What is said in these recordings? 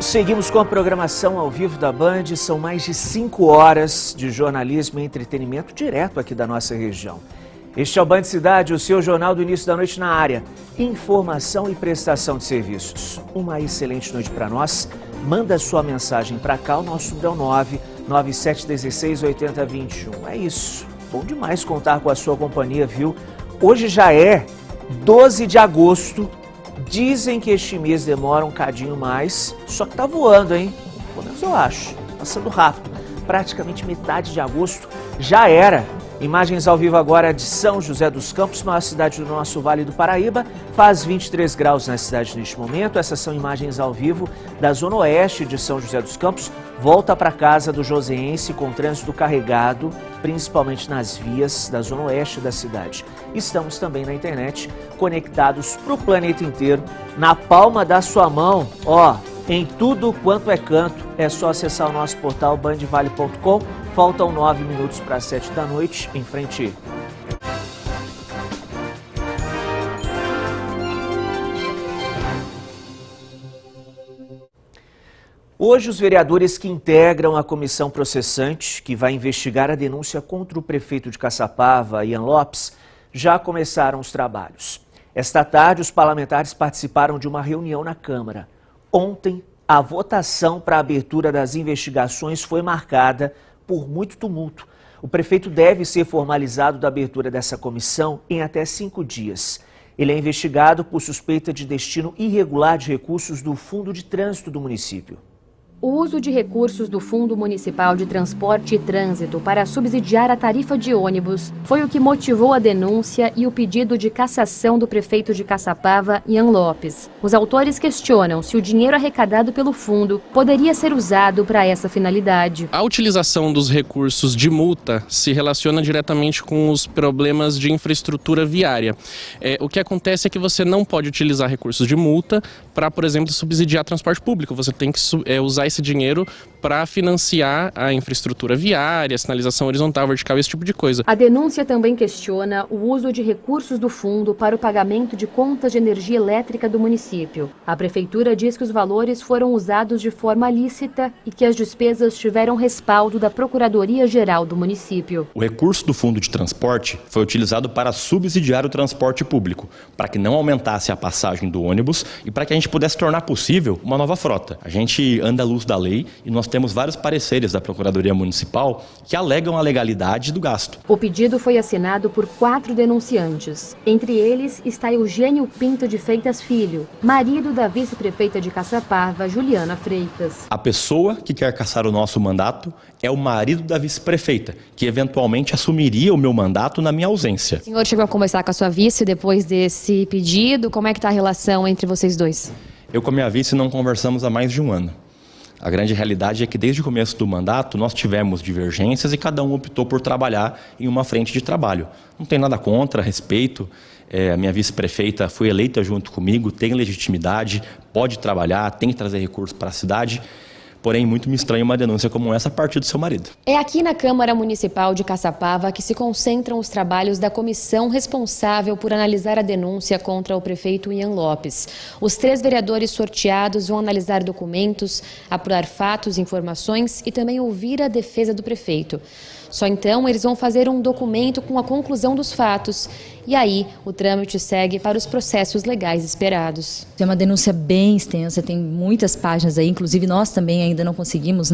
Seguimos com a programação ao vivo da Band. São mais de 5 horas de jornalismo e entretenimento direto aqui da nossa região. Este é o Band Cidade, o seu jornal do início da noite na área. Informação e prestação de serviços. Uma excelente noite para nós. Manda sua mensagem para cá, o nosso número é 997168021. É isso. Bom demais contar com a sua companhia, viu? Hoje já é 12 de agosto. Dizem que este mês demora um cadinho mais, só que tá voando, hein? Pelo menos eu acho. Passando rápido. Praticamente metade de agosto já era. Imagens ao vivo agora de São José dos Campos, maior cidade do nosso Vale do Paraíba. Faz 23 graus na cidade neste momento. Essas são imagens ao vivo da zona oeste de São José dos Campos. Volta para casa do joseense com trânsito carregado, principalmente nas vias da zona oeste da cidade. Estamos também na internet, conectados para o planeta inteiro, na palma da sua mão, em tudo quanto é canto. É só acessar o nosso portal bandvale.com. Faltam 9 minutos para as 7 da noite, em frente. Hoje, os vereadores que integram a comissão processante, que vai investigar a denúncia contra o prefeito de Caçapava, Ian Lopes, já começaram os trabalhos. Esta tarde, os parlamentares participaram de uma reunião na Câmara. Ontem, a votação para a abertura das investigações foi marcada por muito tumulto. O prefeito deve ser formalizado da abertura dessa comissão em até 5 dias. Ele é investigado por suspeita de destino irregular de recursos do Fundo de Trânsito do município. O uso de recursos do Fundo Municipal de Transporte e Trânsito para subsidiar a tarifa de ônibus foi o que motivou a denúncia e o pedido de cassação do prefeito de Caçapava, Ian Lopes. Os autores questionam se o dinheiro arrecadado pelo fundo poderia ser usado para essa finalidade. A utilização dos recursos de multa se relaciona diretamente com os problemas de infraestrutura viária. O que acontece é que você não pode utilizar recursos de multa para, por exemplo, subsidiar transporte público. Você tem que usar esse dinheiro para financiar a infraestrutura viária, sinalização horizontal, vertical, esse tipo de coisa. A denúncia também questiona o uso de recursos do fundo para o pagamento de contas de energia elétrica do município. A prefeitura diz que os valores foram usados de forma lícita e que as despesas tiveram respaldo da Procuradoria-Geral do município. O recurso do fundo de transporte foi utilizado para subsidiar o transporte público, para que não aumentasse a passagem do ônibus e para que a gente pudesse tornar possível uma nova frota. A gente anda à luz da lei e nós temos vários pareceres da Procuradoria Municipal que alegam a legalidade do gasto. O pedido foi assinado por 4 denunciantes. Entre eles está Eugênio Pinto de Freitas Filho, marido da vice-prefeita de Caçapava, Juliana Freitas. A pessoa que quer cassar o nosso mandato é o marido da vice-prefeita, que eventualmente assumiria o meu mandato na minha ausência. O senhor chegou a conversar com a sua vice depois desse pedido? Como é que está a relação entre vocês dois? Eu com a minha vice não conversamos há mais de 1 ano. A grande realidade é que desde o começo do mandato nós tivemos divergências e cada um optou por trabalhar em uma frente de trabalho. Não tem nada contra, respeito. A minha vice-prefeita foi eleita junto comigo, tem legitimidade, pode trabalhar, tem que trazer recursos para a cidade. Porém, muito me estranha uma denúncia como essa a partir do seu marido. É aqui na Câmara Municipal de Caçapava que se concentram os trabalhos da comissão responsável por analisar a denúncia contra o prefeito Ian Lopes. Os 3 vereadores sorteados vão analisar documentos, apurar fatos e informações e também ouvir a defesa do prefeito. Só então eles vão fazer um documento com a conclusão dos fatos. E aí o trâmite segue para os processos legais esperados. É uma denúncia bem extensa, tem muitas páginas aí, inclusive nós também ainda não conseguimos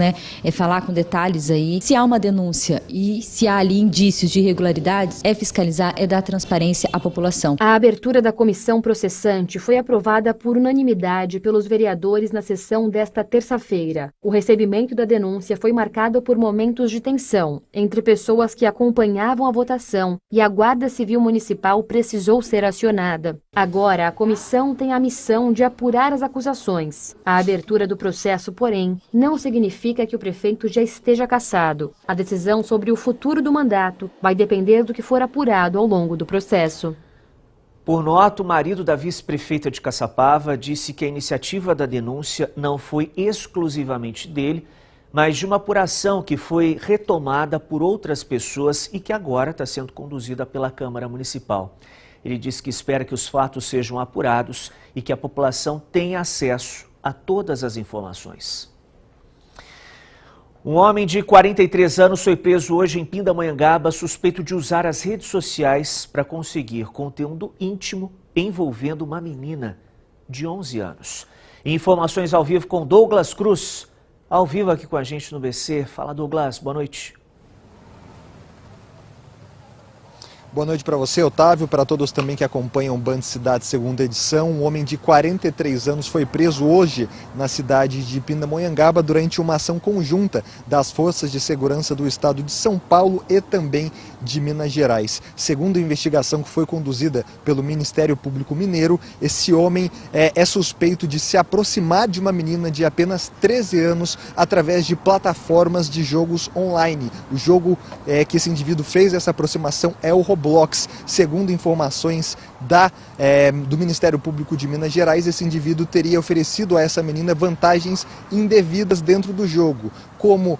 falar com detalhes aí. Se há uma denúncia e se há ali indícios de irregularidades, é fiscalizar, é dar transparência à população. A abertura da comissão processante foi aprovada por unanimidade pelos vereadores na sessão desta terça-feira. O recebimento da denúncia foi marcado por momentos de tensão entre pessoas que acompanhavam a votação e a Guarda Civil Municipal precisou ser acionada. Agora, a comissão tem a missão de apurar as acusações. A abertura do processo, porém, não significa que o prefeito já esteja cassado. A decisão sobre o futuro do mandato vai depender do que for apurado ao longo do processo. Por nota, o marido da vice-prefeita de Caçapava disse que a iniciativa da denúncia não foi exclusivamente dele, mas de uma apuração que foi retomada por outras pessoas e que agora está sendo conduzida pela Câmara Municipal. Ele disse que espera que os fatos sejam apurados e que a população tenha acesso a todas as informações. Um homem de 43 anos foi preso hoje em Pindamonhangaba, suspeito de usar as redes sociais para conseguir conteúdo íntimo envolvendo uma menina de 11 anos. Informações ao vivo com Douglas Cruz, ao vivo aqui com a gente no BC. Fala, Douglas, boa noite. Boa noite para você, Otávio, para todos também que acompanham o Band Cidade segunda edição. Um homem de 43 anos foi preso hoje na cidade de Pindamonhangaba durante uma ação conjunta das Forças de Segurança do Estado de São Paulo e também de Minas Gerais. Segundo a investigação que foi conduzida pelo Ministério Público Mineiro, esse homem é suspeito de se aproximar de uma menina de apenas 13 anos através de plataformas de jogos online. O jogo que esse indivíduo fez essa aproximação é o Roblox. Segundo informações do Ministério Público de Minas Gerais, esse indivíduo teria oferecido a essa menina vantagens indevidas dentro do jogo, como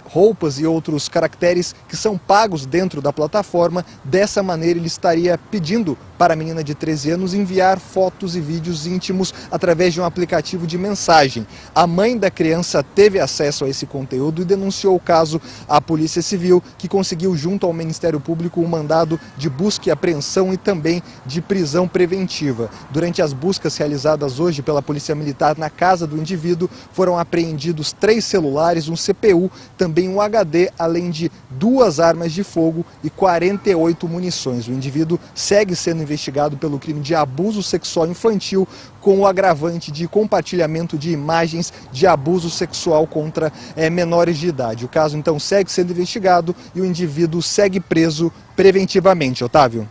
roupas e outros caracteres que são pagos dentro da plataforma. Dessa maneira, ele estaria pedindo para a menina de 13 anos enviar fotos e vídeos íntimos através de um aplicativo de mensagem. A mãe da criança teve acesso a esse conteúdo e denunciou o caso à Polícia Civil, que conseguiu, junto ao Ministério Público, um mandado de busca e apreensão e também de prisão preventiva. Durante as buscas realizadas hoje pela Polícia Militar na casa do indivíduo, foram apreendidos 3 celulares, um CPU, também um HD, além de 2 armas de fogo e 48 munições. O indivíduo segue sendo investigado pelo crime de abuso sexual infantil, com o agravante de compartilhamento de imagens de abuso sexual contra menores de idade. O caso, então, segue sendo investigado e o indivíduo segue preso preventivamente. Otávio.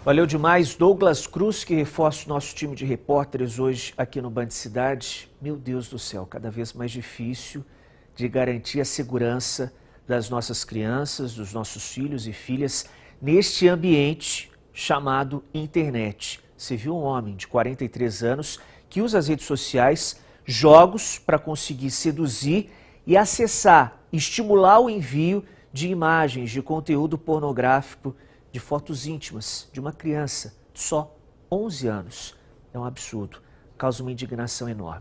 Valeu demais, Douglas Cruz, que reforça o nosso time de repórteres hoje aqui no Band Cidade. Meu Deus do céu, cada vez mais difícil de garantir a segurança das nossas crianças, dos nossos filhos e filhas neste ambiente chamado internet. Você viu um homem de 43 anos que usa as redes sociais, jogos para conseguir seduzir e acessar, estimular o envio de imagens, de conteúdo pornográfico, de fotos íntimas de uma criança de só 11 anos. É um absurdo, causa uma indignação enorme.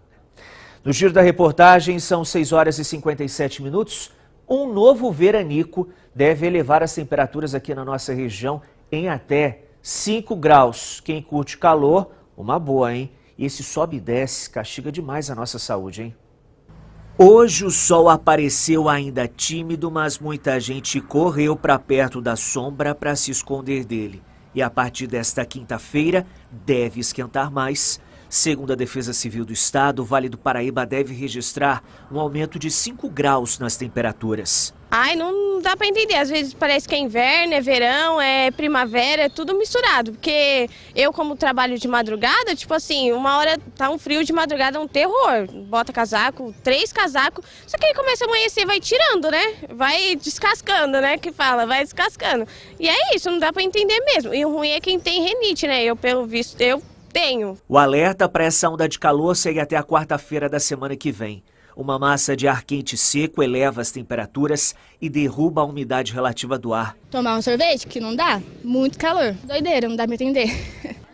No giro da reportagem, são 6 horas e 57 minutos. Um novo veranico deve elevar as temperaturas aqui na nossa região em até 5 graus. Quem curte calor, uma boa, hein? E esse sobe e desce castiga demais a nossa saúde, hein? Hoje o sol apareceu ainda tímido, mas muita gente correu para perto da sombra para se esconder dele. E a partir desta quinta-feira deve esquentar mais. Segundo a Defesa Civil do Estado, o Vale do Paraíba deve registrar um aumento de 5 graus nas temperaturas. Ai, não dá pra entender. Às vezes parece que é inverno, é verão, é primavera, é tudo misturado. Porque eu, como trabalho de madrugada, tipo assim, uma hora tá um frio de madrugada, é um terror. Bota casaco, 3 casacos, só que aí começa a amanhecer, vai tirando, né? Vai descascando, né? Que fala, vai descascando. E é isso, não dá pra entender mesmo. E o ruim é quem tem rinite, né? Eu, pelo visto, eu tenho. O alerta para essa onda de calor segue até a quarta-feira da semana que vem. Uma massa de ar quente e seco eleva as temperaturas e derruba a umidade relativa do ar. Tomar um sorvete, que não dá? Muito calor. Doideira, não dá pra entender.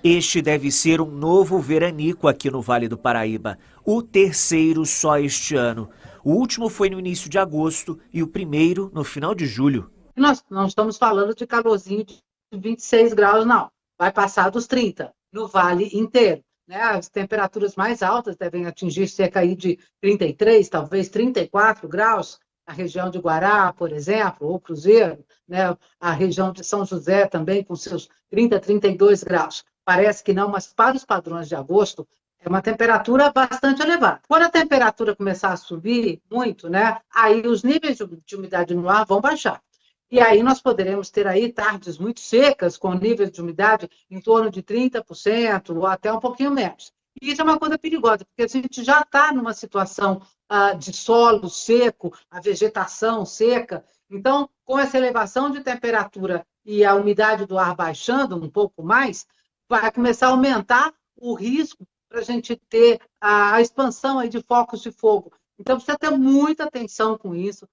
Este deve ser um novo veranico aqui no Vale do Paraíba, o terceiro só este ano. O último foi no início de agosto e o primeiro no final de julho. Nós não estamos falando de calorzinho de 26 graus, não. Vai passar dos 30 no vale inteiro. Né? As temperaturas mais altas devem atingir cerca aí de 33, talvez 34 graus, na região de Guará, por exemplo, ou Cruzeiro, né? A região de São José também com seus 30, 32 graus. Parece que não, mas para os padrões de agosto é uma temperatura bastante elevada. Quando a temperatura começar a subir muito, né? Aí os níveis de umidade no ar vão baixar. E aí nós poderemos ter aí tardes muito secas, com níveis de umidade em torno de 30% ou até um pouquinho menos. E isso é uma coisa perigosa, porque a gente já está numa situação de solo seco, a vegetação seca. Então, com essa elevação de temperatura e a umidade do ar baixando um pouco mais, vai começar a aumentar o risco para a gente ter a expansão aí de focos de fogo. Então, precisa ter muita atenção com isso.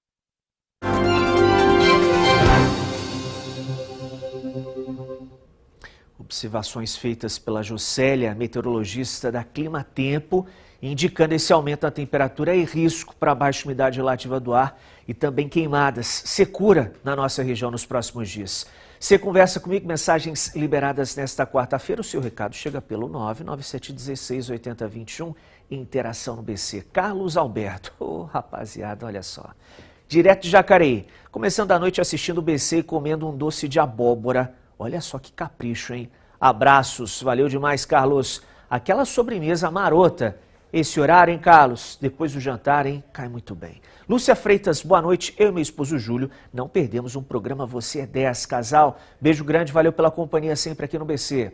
O Observações feitas pela Juscelia, meteorologista da Clima Tempo, indicando esse aumento da temperatura e risco para baixa umidade relativa do ar e também queimadas, secura na nossa região nos próximos dias. Você conversa comigo, mensagens liberadas nesta quarta-feira. O seu recado chega pelo 997168021, interação no BC. Carlos Alberto, rapaziada, olha só. Direto de Jacareí, começando a noite assistindo o BC e comendo um doce de abóbora. Olha só que capricho, hein? Abraços, valeu demais, Carlos. Aquela sobremesa marota. Esse horário, hein, Carlos? Depois do jantar, hein? Cai muito bem. Lúcia Freitas, boa noite. Eu e meu esposo Júlio não perdemos um programa Você é 10, casal. Beijo grande, valeu pela companhia sempre aqui no BC.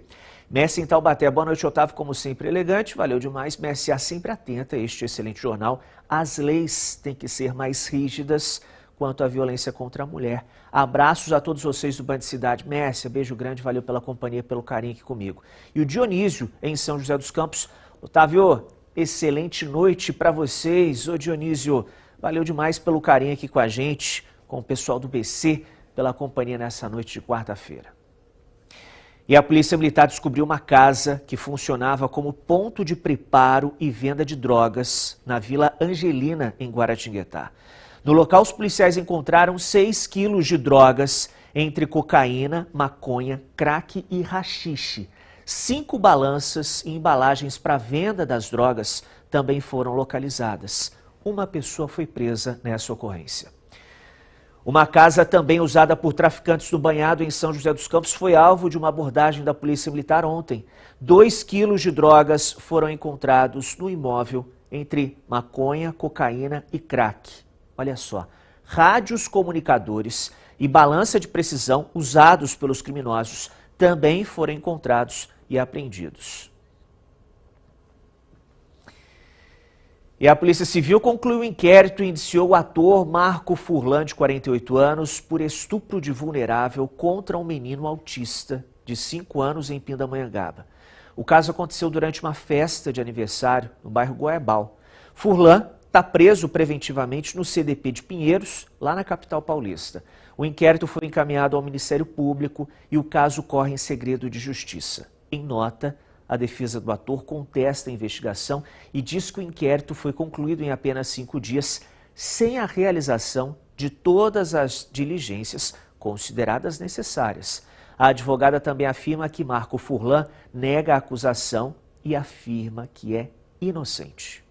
Messi em Taubaté, boa noite, Otávio, como sempre elegante, valeu demais. Messi, sempre atenta a este excelente jornal. As leis têm que ser mais rígidas quanto à violência contra a mulher. Abraços a todos vocês do Band Cidade. Mércia, beijo grande, valeu pela companhia, pelo carinho aqui comigo. E o Dionísio, em São José dos Campos. Otávio, excelente noite para vocês. Ô Dionísio, valeu demais pelo carinho aqui com a gente, com o pessoal do BC, pela companhia nessa noite de quarta-feira. E a Polícia Militar descobriu uma casa que funcionava como ponto de preparo e venda de drogas na Vila Angelina, em Guaratinguetá. No local, os policiais encontraram 6 quilos de drogas, entre cocaína, maconha, crack e haxixe. 5 balanças e embalagens para venda das drogas também foram localizadas. Uma pessoa foi presa nessa ocorrência. Uma casa também usada por traficantes do Banhado em São José dos Campos foi alvo de uma abordagem da Polícia Militar ontem. 2 quilos de drogas foram encontrados no imóvel entre maconha, cocaína e crack. Olha só, rádios comunicadores e balança de precisão usados pelos criminosos também foram encontrados e apreendidos. E a Polícia Civil concluiu o inquérito e indiciou o ator Marco Furlan, de 48 anos, por estupro de vulnerável contra um menino autista de 5 anos em Pindamonhangaba. O caso aconteceu durante uma festa de aniversário no bairro Goiabal. Furlan está preso preventivamente no CDP de Pinheiros, lá na capital paulista. O inquérito foi encaminhado ao Ministério Público e o caso corre em segredo de justiça. Em nota, a defesa do ator contesta a investigação e diz que o inquérito foi concluído em apenas 5 dias, sem a realização de todas as diligências consideradas necessárias. A advogada também afirma que Marco Furlan nega a acusação e afirma que é inocente.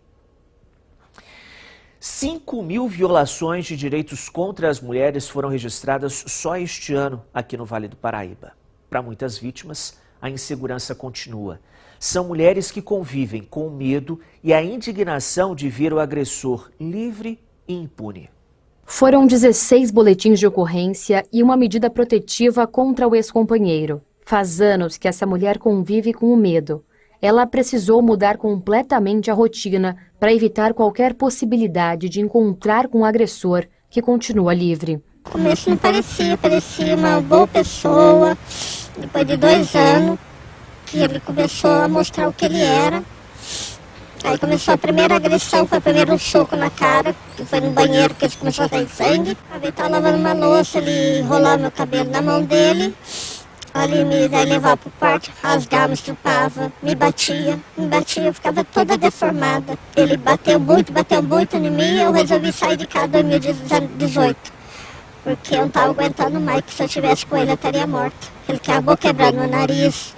5.000 violações de direitos contra as mulheres foram registradas só este ano aqui no Vale do Paraíba. Para muitas vítimas, a insegurança continua. São mulheres que convivem com o medo e a indignação de ver o agressor livre e impune. Foram 16 boletins de ocorrência e uma medida protetiva contra o ex-companheiro. Faz anos que essa mulher convive com o medo. Ela precisou mudar completamente a rotina para evitar qualquer possibilidade de encontrar com o agressor, que continua livre. No começo não parecia uma boa pessoa. Depois de 2 anos que ele começou a mostrar o que ele era. Aí começou a primeira agressão, foi primeiro um soco na cara, que foi no banheiro que ele começou a sair sangue. Aí estava lavando uma louça, ele enrolava meu cabelo na mão dele. Ali me levava pro quarto, rasgava, me estrupava, me batia, eu ficava toda deformada. Ele bateu muito em mim e eu resolvi sair de casa em 2018. Porque eu não estava aguentando mais, que se eu estivesse com ele eu estaria morta. Ele acabou quebrando meu nariz,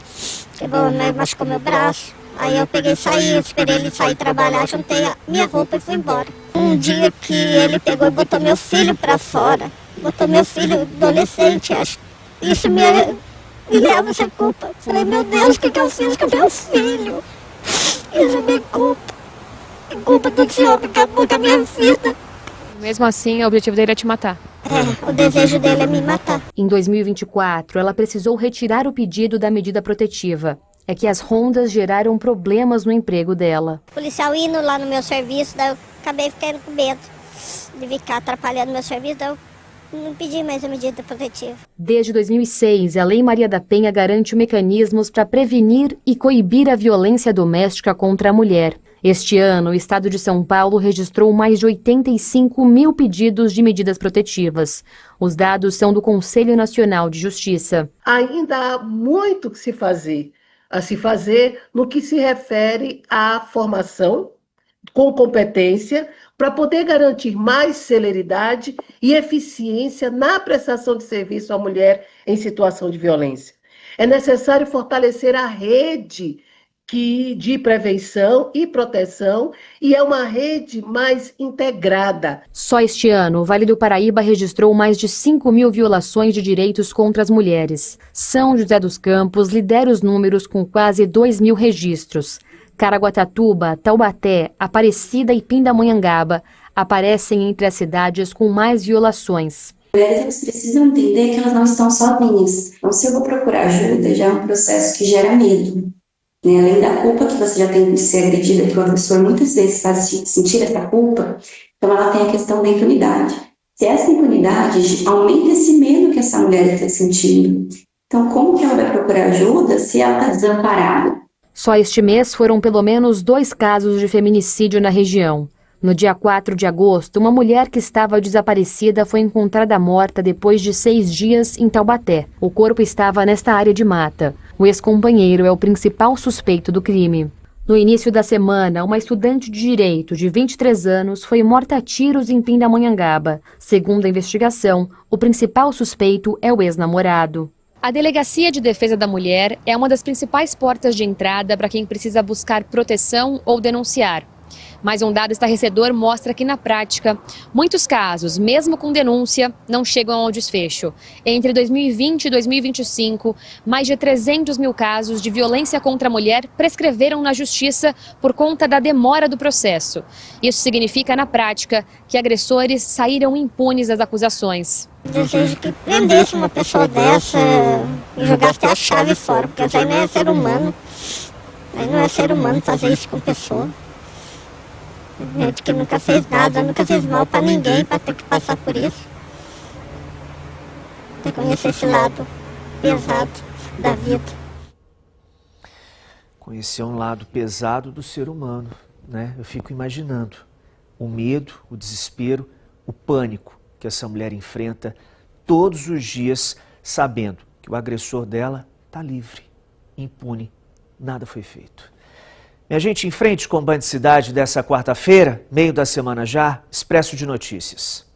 machucou meu braço. Aí eu peguei e saí, eu esperei ele sair trabalhar, juntei a minha roupa e fui embora. Um dia que ele pegou e botou meu filho pra fora, botou meu filho adolescente, acho. Isso me leva essa culpa. Falei, meu Deus, o que eu fiz com meu filho? Isso é minha culpa. É culpa desse homem que acabou com a minha vida. Mesmo assim, o objetivo dele é te matar. É, o desejo dele é me matar. Em 2024, ela precisou retirar o pedido da medida protetiva. É que as rondas geraram problemas no emprego dela. O policial indo lá no meu serviço, daí eu acabei ficando com medo de ficar atrapalhando meu serviço, daí eu não pedi mais a medida protetiva. Desde 2006, a Lei Maria da Penha garante mecanismos para prevenir e coibir a violência doméstica contra a mulher. Este ano, o estado de São Paulo registrou mais de 85 mil pedidos de medidas protetivas. Os dados são do Conselho Nacional de Justiça. Ainda há muito a se fazer no que se refere à formação com competência para poder garantir mais celeridade e eficiência na prestação de serviço à mulher em situação de violência. É necessário fortalecer a rede de prevenção e proteção, e é uma rede mais integrada. Só este ano, o Vale do Paraíba registrou mais de 5 mil violações de direitos contra as mulheres. São José dos Campos lidera os números com quase 2 mil registros. Caraguatatuba, Taubaté, Aparecida e Pindamonhangaba aparecem entre as cidades com mais violações. As mulheres precisam entender que elas não estão sozinhas. Então, se eu vou procurar ajuda, já é um processo que gera medo. Além da culpa que você já tem de ser agredida pelo agressor, muitas vezes faz sentir essa culpa, então ela tem a questão da impunidade. Se essa impunidade aumenta esse medo que essa mulher está sentindo. Então, como que ela vai procurar ajuda se ela está desamparada? Só este mês foram pelo menos 2 casos de feminicídio na região. No dia 4 de agosto, uma mulher que estava desaparecida foi encontrada morta depois de 6 dias em Taubaté. O corpo estava nesta área de mata. O ex-companheiro é o principal suspeito do crime. No início da semana, uma estudante de direito de 23 anos foi morta a tiros em Pindamonhangaba. Segundo a investigação, o principal suspeito é o ex-namorado. A Delegacia de Defesa da Mulher é uma das principais portas de entrada para quem precisa buscar proteção ou denunciar. Mas um dado estarrecedor mostra que, na prática, muitos casos, mesmo com denúncia, não chegam ao desfecho. Entre 2020 e 2025, mais de 300 mil casos de violência contra a mulher prescreveram na Justiça por conta da demora do processo. Isso significa, na prática, que agressores saíram impunes das acusações. Desejo que prendesse uma pessoa dessa e jogasse até a chave fora, porque isso aí não é ser humano. Aí não é ser humano fazer isso com pessoa. Gente que nunca fez nada, nunca fez mal pra ninguém, pra ter que passar por isso. Tem que conhecer esse lado pesado da vida. Conhecer um lado pesado do ser humano, né? Eu fico imaginando o medo, o desespero, o pânico que essa mulher enfrenta todos os dias, sabendo que o agressor dela está livre, impune, nada foi feito. Minha gente, em frente com o Band Cidade dessa quarta-feira, meio da semana já, Expresso de Notícias.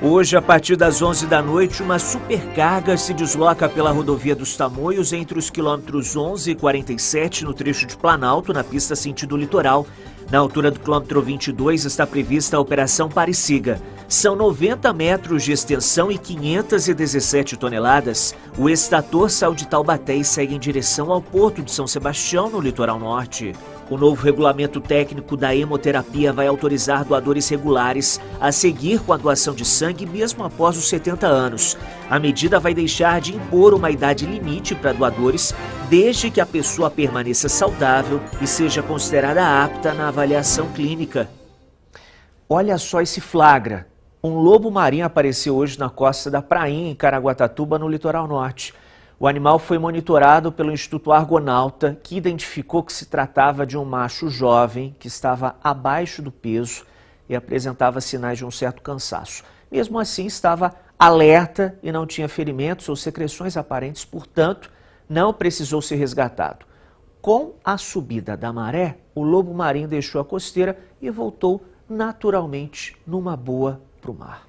Hoje, a partir das 11 da noite, uma supercarga se desloca pela rodovia dos Tamoios entre os quilômetros 11 e 47, no trecho de Planalto, na pista sentido litoral. Na altura do quilômetro 22 está prevista a Operação Pare-Siga. São 90 metros de extensão e 517 toneladas. O extrator saiu de Taubaté e segue em direção ao Porto de São Sebastião, no litoral norte. O novo regulamento técnico da hemoterapia vai autorizar doadores regulares a seguir com a doação de sangue mesmo após os 70 anos. A medida vai deixar de impor uma idade limite para doadores, desde que a pessoa permaneça saudável e seja considerada apta na avaliação clínica. Olha só esse flagra. Um lobo marinho apareceu hoje na costa da Prainha, em Caraguatatuba, no litoral norte. O animal foi monitorado pelo Instituto Argonauta, que identificou que se tratava de um macho jovem que estava abaixo do peso e apresentava sinais de um certo cansaço. Mesmo assim, estava alerta e não tinha ferimentos ou secreções aparentes, portanto, não precisou ser resgatado. Com a subida da maré, o lobo marinho deixou a costeira e voltou naturalmente numa boa para o mar.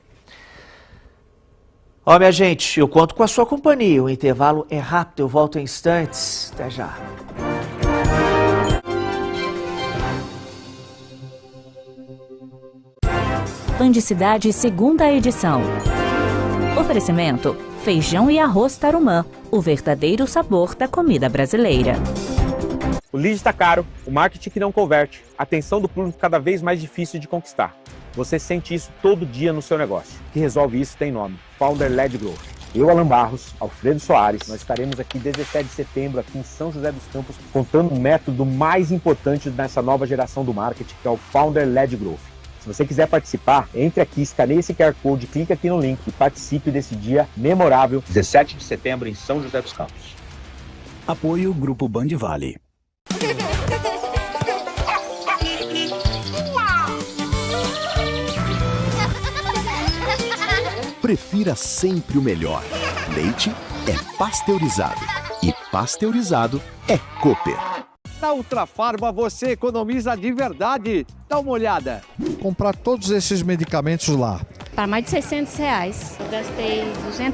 Ó, minha gente, eu conto com a sua companhia. O intervalo é rápido, eu volto em instantes. Até já. Band Cidade, segunda edição. Oferecimento: feijão e arroz Tarumã, o verdadeiro sabor da comida brasileira. O lead está caro, o marketing que não converte, a atenção do público cada vez mais difícil de conquistar. Você sente isso todo dia no seu negócio. O que resolve isso tem nome: Founder-Led Growth. Eu, Alan Barros, Alfredo Soares, nós estaremos aqui 17 de setembro, aqui em São José dos Campos, contando o método mais importante dessa nova geração do marketing, que é o Founder-Led Growth. Se você quiser participar, entre aqui, escaneie esse QR Code, clica aqui no link e participe desse dia memorável. 17 de setembro em São José dos Campos. Apoio Grupo Band Vale. Prefira sempre o melhor. Leite é pasteurizado e pasteurizado é Cooper. Na Ultrafarma você economiza de verdade. Dá uma olhada. Comprar todos esses medicamentos lá. Para mais de R$600. Gastei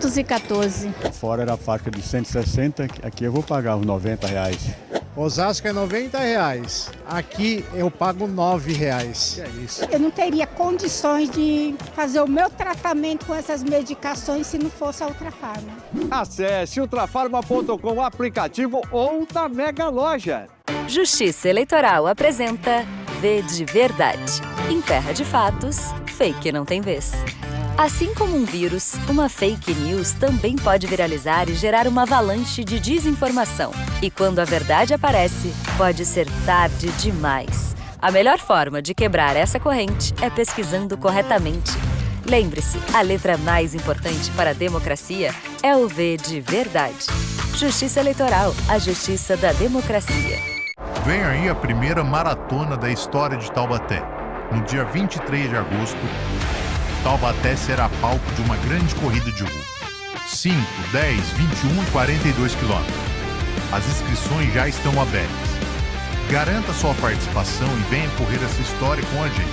214. Fora era a faixa de 160, aqui eu vou pagar uns R$90. Osasco é R$90. Aqui eu pago R$9. É isso. Eu não teria condições de fazer o meu tratamento com essas medicações se não fosse a Ultrafarma. Acesse ultrafarma.com, aplicativo ou na Mega Loja. Justiça Eleitoral apresenta V de Verdade. Em terra de fatos, fake não tem vez. Assim como um vírus, uma fake news também pode viralizar e gerar uma avalanche de desinformação. E quando a verdade aparece, pode ser tarde demais. A melhor forma de quebrar essa corrente é pesquisando corretamente. Lembre-se, a letra mais importante para a democracia é o V de Verdade. Justiça Eleitoral, a justiça da democracia. Vem aí a primeira maratona da história de Taubaté. No dia 23 de agosto, Taubaté será palco de uma grande corrida de rua. 5, 10, 21 e 42 quilômetros. As inscrições já estão abertas. Garanta sua participação e venha correr essa história com a gente.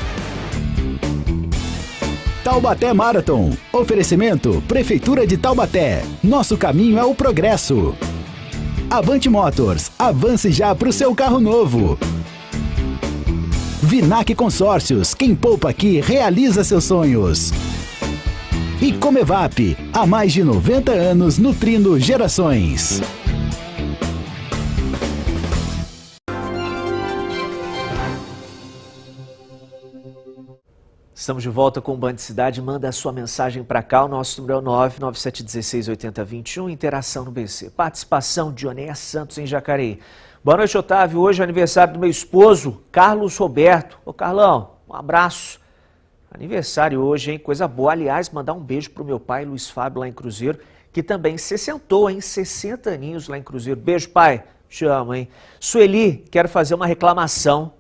Taubaté Marathon. Oferecimento Prefeitura de Taubaté. Nosso caminho é o progresso. Avante Motors. Avance já para o seu carro novo. Vinac Consórcios. Quem poupa aqui realiza seus sonhos. E Comevap. Há mais de 90 anos nutrindo gerações. Estamos de volta com o Band Cidade. Manda a sua mensagem para cá. O nosso número é o 997168021. Interação no BC. Participação de Onéia Santos em Jacareí. Boa noite, Otávio. Hoje é aniversário do meu esposo, Carlos Roberto. Ô, Carlão, um abraço. Aniversário hoje, hein? Coisa boa. Aliás, mandar um beijo pro meu pai, Luiz Fábio, lá em Cruzeiro, que também sessentou, hein? 60 aninhos lá em Cruzeiro. Beijo, pai. Te amo, hein? Sueli, quero fazer uma reclamação.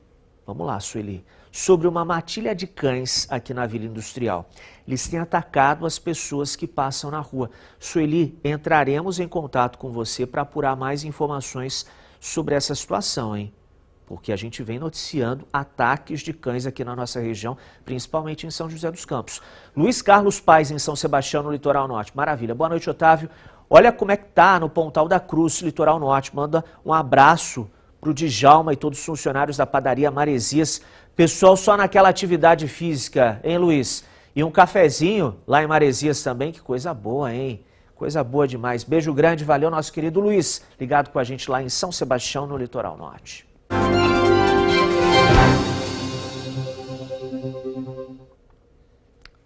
Vamos lá, Sueli. Sobre uma matilha de cães aqui na Vila Industrial. Eles têm atacado as pessoas que passam na rua. Sueli, entraremos em contato com você para apurar mais informações sobre essa situação, hein? Porque a gente vem noticiando ataques de cães aqui na nossa região, principalmente em São José dos Campos. Luiz Carlos Paes, em São Sebastião, no Litoral Norte. Maravilha. Boa noite, Otávio. Olha como é que tá no Pontal da Cruz, Litoral Norte. Manda um abraço pro Djalma e todos os funcionários da padaria Maresias. Pessoal só naquela atividade física, hein, Luiz? E um cafezinho lá em Maresias também, que coisa boa, hein? Coisa boa demais. Beijo grande, valeu, nosso querido Luiz, ligado com a gente lá em São Sebastião, no Litoral Norte.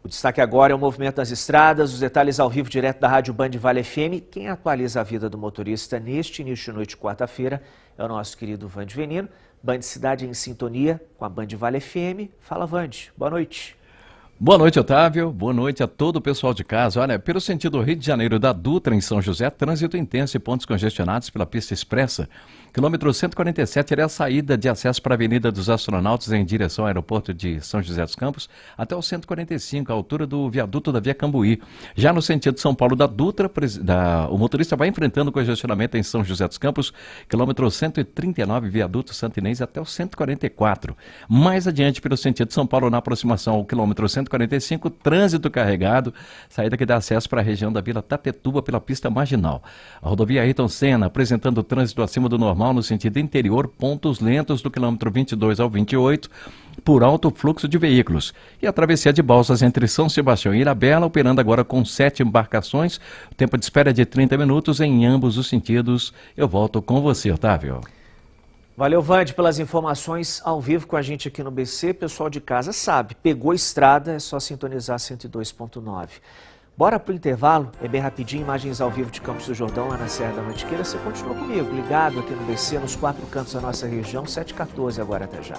O destaque agora é o movimento nas estradas, os detalhes ao vivo direto da Rádio Band Vale FM. Quem atualiza a vida do motorista neste início de noite de quarta-feira é o nosso querido Vande Venino. Band Cidade em sintonia com a Band Vale FM. Fala, Vande. Boa noite. Boa noite, Otávio. Boa noite a todo o pessoal de casa. Olha, pelo sentido Rio de Janeiro da Dutra, em São José, trânsito intenso e pontos congestionados pela pista expressa. Quilômetro 147 é a saída de acesso para a Avenida dos Astronautas em direção ao aeroporto de São José dos Campos, até o 145, a altura do viaduto da Via Cambuí. Já no sentido São Paulo da Dutra, o motorista vai enfrentando congestionamento em São José dos Campos, quilômetro 139, viaduto Santa Inês, até o 144. Mais adiante, pelo sentido São Paulo, na aproximação ao quilômetro 145, trânsito carregado, saída que dá acesso para a região da Vila Tatetuba pela pista marginal. A rodovia Ayrton Senna, apresentando trânsito acima do normal no sentido interior, pontos lentos do quilômetro 22 ao 28, por alto fluxo de veículos. E a travessia de balsas entre São Sebastião e Ilhabela, operando agora com 7 embarcações, o tempo de espera é de 30 minutos em ambos os sentidos. Eu volto com você, Otávio. Valeu, Vande, pelas informações ao vivo com a gente aqui no BC. Pessoal de casa sabe, pegou estrada, é só sintonizar 102.9. Bora pro intervalo, é bem rapidinho, imagens ao vivo de Campos do Jordão, lá na Serra da Mantiqueira. Você continua comigo, ligado aqui no BC, nos 4 cantos da nossa região, 7h14 agora, até já.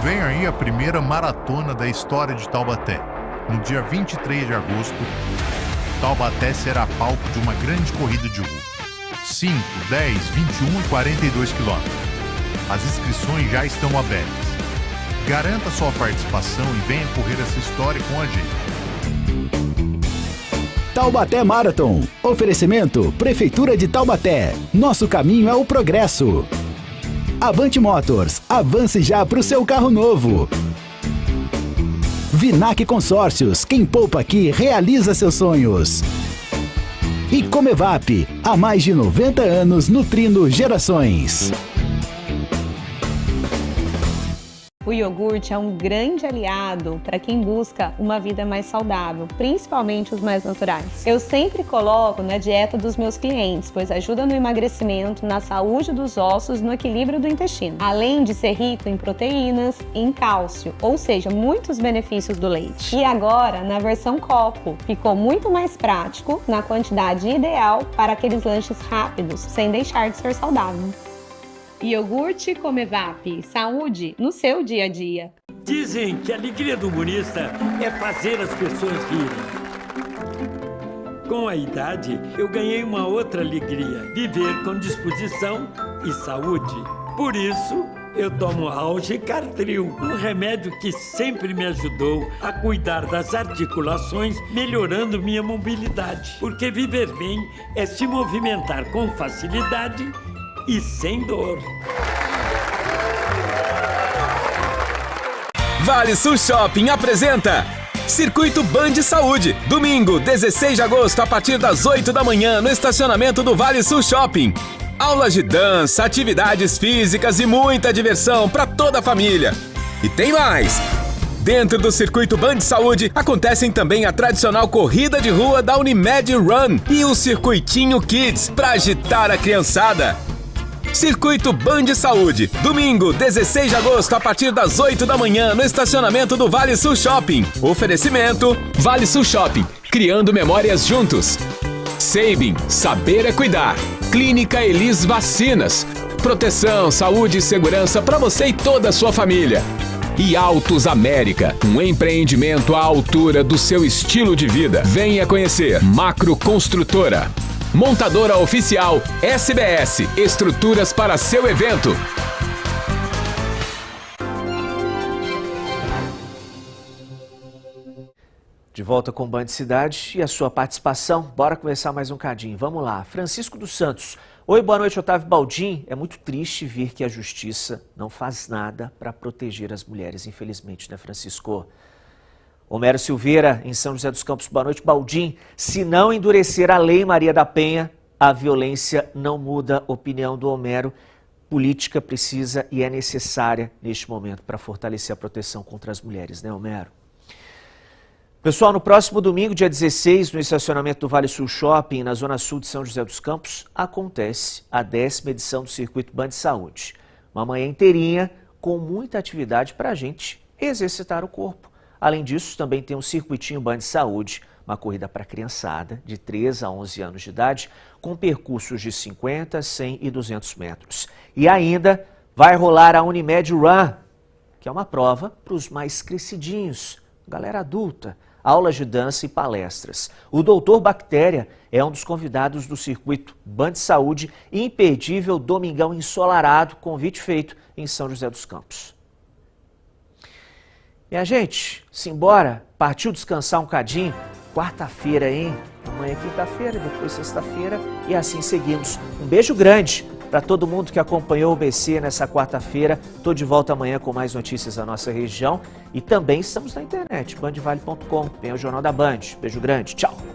Vem aí a primeira maratona da história de Taubaté. no dia 23 de agosto, Taubaté será palco de uma grande corrida de rua. 5, 10, 21 e 42 quilômetros. As inscrições já estão abertas. Garanta sua participação e venha correr essa história com a gente. Taubaté Marathon. Oferecimento Prefeitura de Taubaté. Nosso caminho é o progresso. Avante Motors. Avance já para o seu carro novo. Vinac Consórcios. Quem poupa aqui realiza seus sonhos. E Comevap. Há mais de 90 anos nutrindo gerações. O iogurte é um grande aliado para quem busca uma vida mais saudável, principalmente os mais naturais. Eu sempre coloco na dieta dos meus clientes, pois ajuda no emagrecimento, na saúde dos ossos, no equilíbrio do intestino. Além de ser rico em proteínas e em cálcio, ou seja, muitos benefícios do leite. E agora, na versão copo, ficou muito mais prático, na quantidade ideal para aqueles lanches rápidos, sem deixar de ser saudável. Iogurte Comevap, saúde no seu dia a dia. Dizem que a alegria do humorista é fazer as pessoas rirem. Com a idade, eu ganhei uma outra alegria, viver com disposição e saúde. Por isso, eu tomo Algicartril, um remédio que sempre me ajudou a cuidar das articulações, melhorando minha mobilidade. Porque viver bem é se movimentar com facilidade e sem dor. Vale Sul Shopping apresenta Circuito Band Saúde. Domingo, 16 de agosto, a partir das 8 da manhã, no estacionamento do Vale Sul Shopping. Aulas de dança, atividades físicas e muita diversão para toda a família. E tem mais! Dentro do Circuito Band Saúde, acontecem também a tradicional corrida de rua da Unimed Run e o Circuitinho Kids para agitar a criançada. Circuito Band Saúde, domingo, 16 de agosto, a partir das 8 da manhã, no estacionamento do Vale Sul Shopping. Oferecimento Vale Sul Shopping, criando memórias juntos. Sabin, saber é cuidar. Clínica Elis Vacinas, proteção, saúde e segurança para você e toda a sua família. E Autos América, um empreendimento à altura do seu estilo de vida. Venha conhecer Macro Construtora. Montadora oficial SBS, estruturas para seu evento. De volta com o Band Cidade e a sua participação. Bora começar mais um cadinho. Vamos lá. Francisco dos Santos. Oi, boa noite, Otávio Baldim. É muito triste ver que a justiça não faz nada para proteger as mulheres, infelizmente, né, Francisco? Homero Silveira, em São José dos Campos. Boa noite, Baldim. Se não endurecer a lei Maria da Penha, a violência não muda. Opinião do Homero. Política precisa e é necessária neste momento para fortalecer a proteção contra as mulheres, né, Homero? Pessoal, no próximo domingo, dia 16, no estacionamento do Vale Sul Shopping, na zona sul de São José dos Campos, acontece a 10ª edição do Circuito Band Saúde. Uma manhã inteirinha com muita atividade para a gente exercitar o corpo. Além disso, também tem um Circuitinho Band Saúde, uma corrida para criançada de 3 a 11 anos de idade, com percursos de 50, 100 e 200 metros. E ainda vai rolar a Unimed Run, que é uma prova para os mais crescidinhos, galera adulta, aulas de dança e palestras. O Doutor Bactéria é um dos convidados do Circuito Band Saúde, imperdível domingão ensolarado, convite feito em São José dos Campos. Minha gente, simbora, partiu descansar um cadinho. Quarta-feira, hein? Amanhã é quinta-feira, depois sexta-feira e assim seguimos. Um beijo grande para todo mundo que acompanhou o BC nessa quarta-feira. Estou de volta amanhã com mais notícias da nossa região e também estamos na internet, bandvale.com. Vem o Jornal da Band. Beijo grande, tchau!